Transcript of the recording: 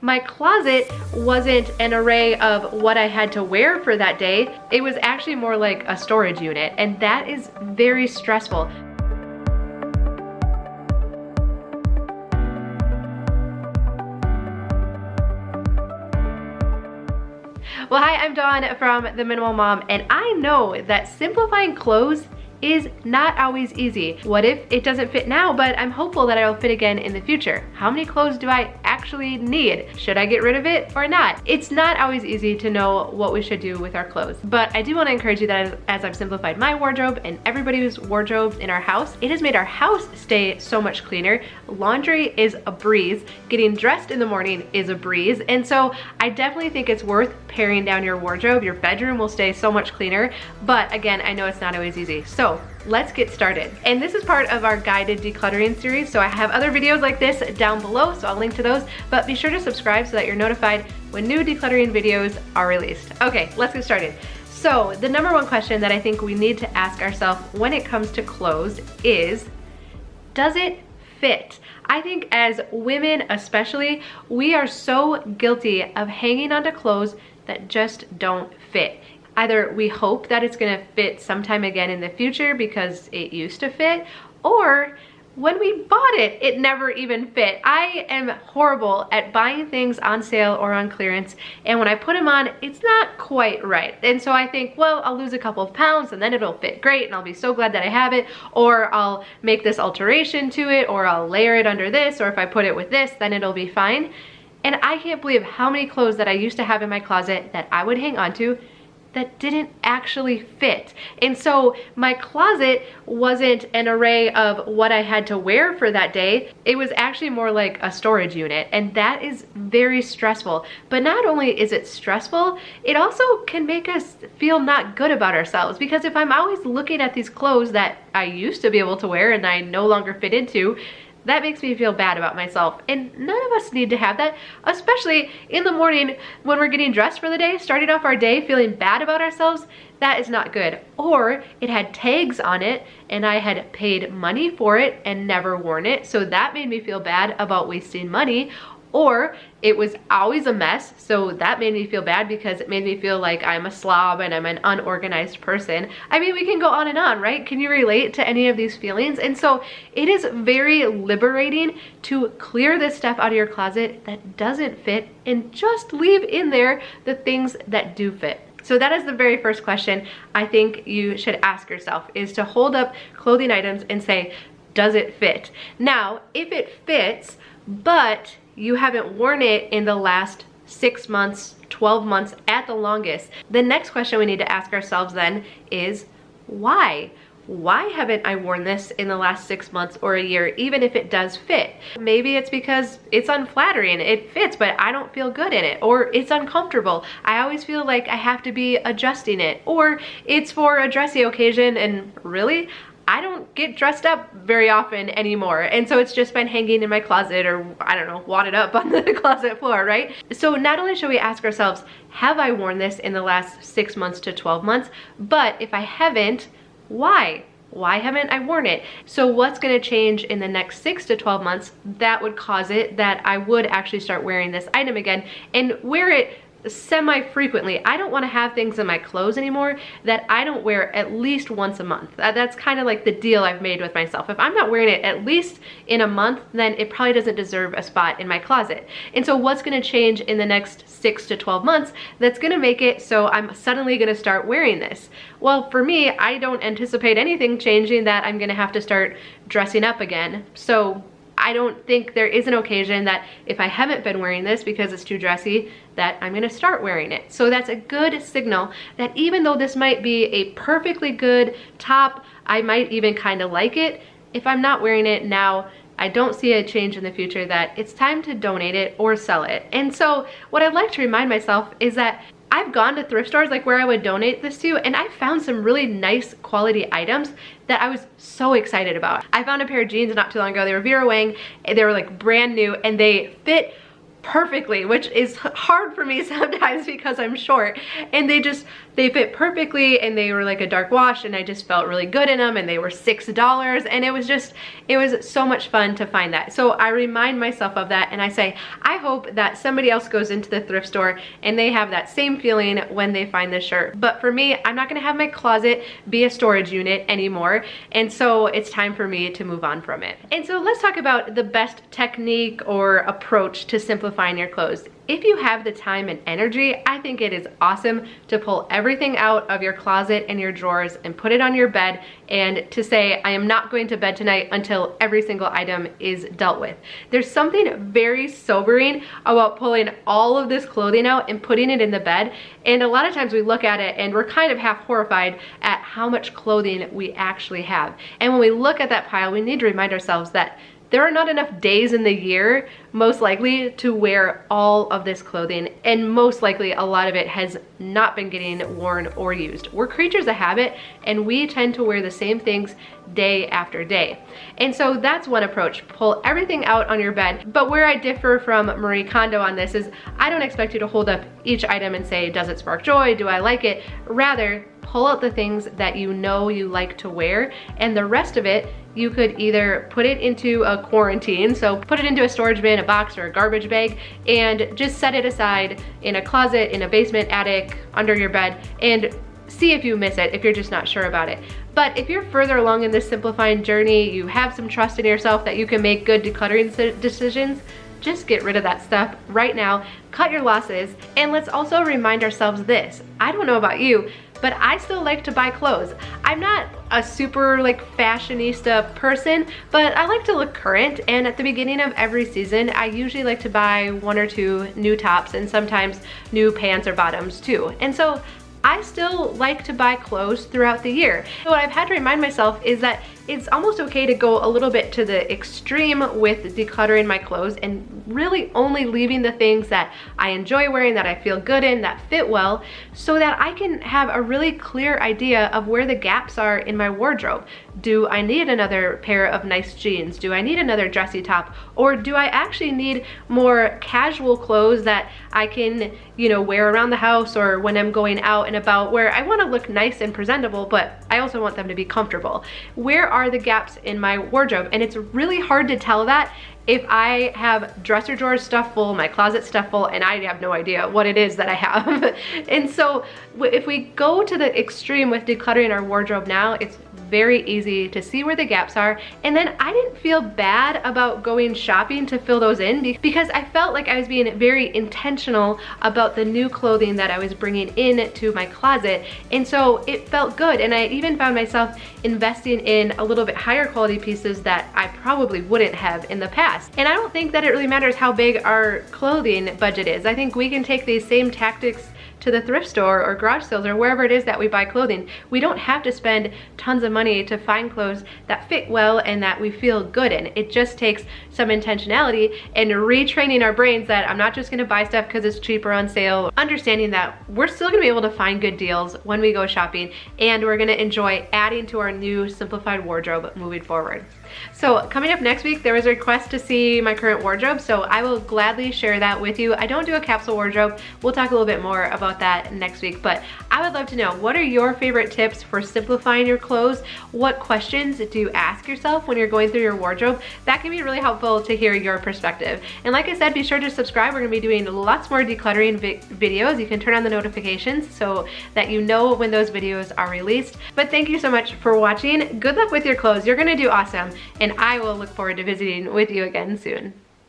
my closet wasn't an array of what I had to wear for that day. It was actually more like a storage unit, and that is very stressful. Well, hi, I'm Dawn from The Minimal Mom, and I know that simplifying clothes is not always easy. What if it doesn't fit now, but I'm hopeful that it'll fit again in the future? How many clothes do I actually need? Should I get rid of it or not? It's not always easy to know what we should do with our clothes, but I do want to encourage you that as I've simplified my wardrobe and everybody's wardrobe in our house, it has made our house stay so much cleaner. Laundry is a breeze. Getting dressed in the morning is a breeze. And so I definitely think it's worth paring down your wardrobe. Your bedroom will stay so much cleaner, but again, I know it's not always easy. So let's get started. And this is part of our guided decluttering series. So I have other videos like this down below, so I'll link to those, but be sure to subscribe so that you're notified when new decluttering videos are released. Okay, let's get started. So the number one question that I think we need to ask ourselves when it comes to clothes is, does it fit? I think as women especially, we are so guilty of hanging onto clothes that just don't fit. Either we hope that it's gonna fit sometime again in the future because it used to fit, or when we bought it, it never even fit. I am horrible at buying things on sale or on clearance, and when I put them on, it's not quite right. And so I think, well, I'll lose a couple of pounds and then it'll fit great and I'll be so glad that I have it, or I'll make this alteration to it, or I'll layer it under this, or if I put it with this, then it'll be fine. And I can't believe how many clothes that I used to have in my closet that I would hang on to that didn't actually fit. And so my closet wasn't an array of what I had to wear for that day. It was actually more like a storage unit, and that is very stressful. But not only is it stressful, it also can make us feel not good about ourselves, because if I'm always looking at these clothes that I used to be able to wear and I no longer fit into, that makes me feel bad about myself, and none of us need to have that, especially in the morning when we're getting dressed for the day. Starting off our day feeling bad about ourselves, that is not good. Or it had tags on it and I had paid money for it and never worn it, so that made me feel bad about wasting money. Or it was always a mess, so that made me feel bad because it made me feel like I'm a slob and I'm an unorganized person. I mean, we can go on and on, right? Can you relate to any of these feelings? And so it is very liberating to clear this stuff out of your closet that doesn't fit and just leave in there the things that do fit. So that is the very first question I think you should ask yourself, is to hold up clothing items and say, does it fit? Now, if it fits, but you haven't worn it in the last 6 months, 12 months at the longest, the next question we need to ask ourselves then is, why? Why haven't I worn this in the last 6 months or a year, even if it does fit? Maybe it's because it's unflattering. It fits, but I don't feel good in it. Or it's uncomfortable. I always feel like I have to be adjusting it. Or it's for a dressy occasion, and really, I don't get dressed up very often anymore. And so it's just been hanging in my closet, or I don't know, wadded up on the closet floor, right? So not only should we ask ourselves, have I worn this in the last 6 months to 12 months? But if I haven't, why? Why haven't I worn it? So what's gonna change in the next 6 to 12 months that would cause it that I would actually start wearing this item again and wear it semi-frequently? I don't want to have things in my clothes anymore that I don't wear at least once a month. That's kind of like the deal I've made with myself. If I'm not wearing it at least in a month, then it probably doesn't deserve a spot in my closet. And so what's going to change in the next 6 to 12 months that's going to make it so I'm suddenly going to start wearing this? Well, for me, I don't anticipate anything changing that I'm going to have to start dressing up again. So I don't think there is an occasion that if I haven't been wearing this because it's too dressy, that I'm gonna start wearing it. So that's a good signal that even though this might be a perfectly good top, I might even kind of like it, if I'm not wearing it now, I don't see a change in the future, that it's time to donate it or sell it. And so what I'd like to remind myself is that I've gone to thrift stores like where I would donate this to, and I found some really nice quality items that I was so excited about. I found a pair of jeans not too long ago. They were Vera Wang, and they were like brand new, and they fit perfectly, which is hard for me sometimes because I'm short, and they fit perfectly, and they were like a dark wash, and I just felt really good in them, and they were $6, and it was so much fun to find that. So I remind myself of that, and I say, I hope that somebody else goes into the thrift store and they have that same feeling when they find this shirt. But for me, I'm not gonna have my closet be a storage unit anymore, and so it's time for me to move on from it. And so let's talk about the best technique or approach to simplifying your clothes. If you have the time and energy, I think it is awesome to pull everything out of your closet and your drawers and put it on your bed, and to say, I am not going to bed tonight until every single item is dealt with. There's something very sobering about pulling all of this clothing out and putting it in the bed, and a lot of times we look at it and we're kind of half horrified at how much clothing we actually have. And when we look at that pile, we need to remind ourselves that there are not enough days in the year, most likely, to wear all of this clothing, and most likely a lot of it has not been getting worn or used. We're creatures of habit, and we tend to wear the same things day after day. And so that's one approach, pull everything out on your bed. But where I differ from Marie Kondo on this is, I don't expect you to hold up each item and say, does it spark joy? Do I like it? Rather, pull out the things that you know you like to wear, and the rest of it, you could either put it into a quarantine, so put it into a storage bin, a box, or a garbage bag, and just set it aside in a closet, in a basement, attic, under your bed, and see if you miss it, if you're just not sure about it. But if you're further along in this simplifying journey, you have some trust in yourself that you can make good decluttering decisions, just get rid of that stuff right now, cut your losses. And let's also remind ourselves this, I don't know about you, but I still like to buy clothes. I'm not a super like fashionista person, but I like to look current, and at the beginning of every season, I usually like to buy 1 or 2 new tops and sometimes new pants or bottoms too. And so I still like to buy clothes throughout the year. So what I've had to remind myself is that it's almost okay to go a little bit to the extreme with decluttering my clothes and really only leaving the things that I enjoy wearing, that I feel good in, that fit well, so that I can have a really clear idea of where the gaps are in my wardrobe. Do I need another pair of nice jeans? Do I need another dressy top? Or do I actually need more casual clothes that I can, wear around the house or when I'm going out and about, where I want to look nice and presentable, but I also want them to be comfortable? Where are the gaps in my wardrobe? And it's really hard to tell that if I have dresser drawers stuffed full, my closet stuffed full, and I have no idea what it is that I have. And so if we go to the extreme with decluttering our wardrobe now, it's very easy to see where the gaps are. And then I didn't feel bad about going shopping to fill those in, because I felt like I was being very intentional about the new clothing that I was bringing into my closet. And so it felt good. And I even found myself investing in a little bit higher quality pieces that I probably wouldn't have in the past. And I don't think that it really matters how big our clothing budget is. I think we can take these same tactics to the thrift store or garage sales or wherever it is that we buy clothing. We don't have to spend tons of money to find clothes that fit well and that we feel good in. It just takes some intentionality and retraining our brains that I'm not just gonna buy stuff because it's cheaper on sale, understanding that we're still gonna be able to find good deals when we go shopping, and we're gonna enjoy adding to our new simplified wardrobe moving forward. So coming up next week, there was a request to see my current wardrobe, so I will gladly share that with you. I don't do a capsule wardrobe. We'll talk a little bit more about that next week, but I would love to know, what are your favorite tips for simplifying your clothes? What questions do you ask yourself when you're going through your wardrobe? That can be really helpful to hear your perspective. And like I said, be sure to subscribe. We're gonna be doing lots more decluttering videos. You can turn on the notifications so that you know when those videos are released. But thank you so much for watching. Good luck with your clothes. You're gonna do awesome. And I will look forward to visiting with you again soon.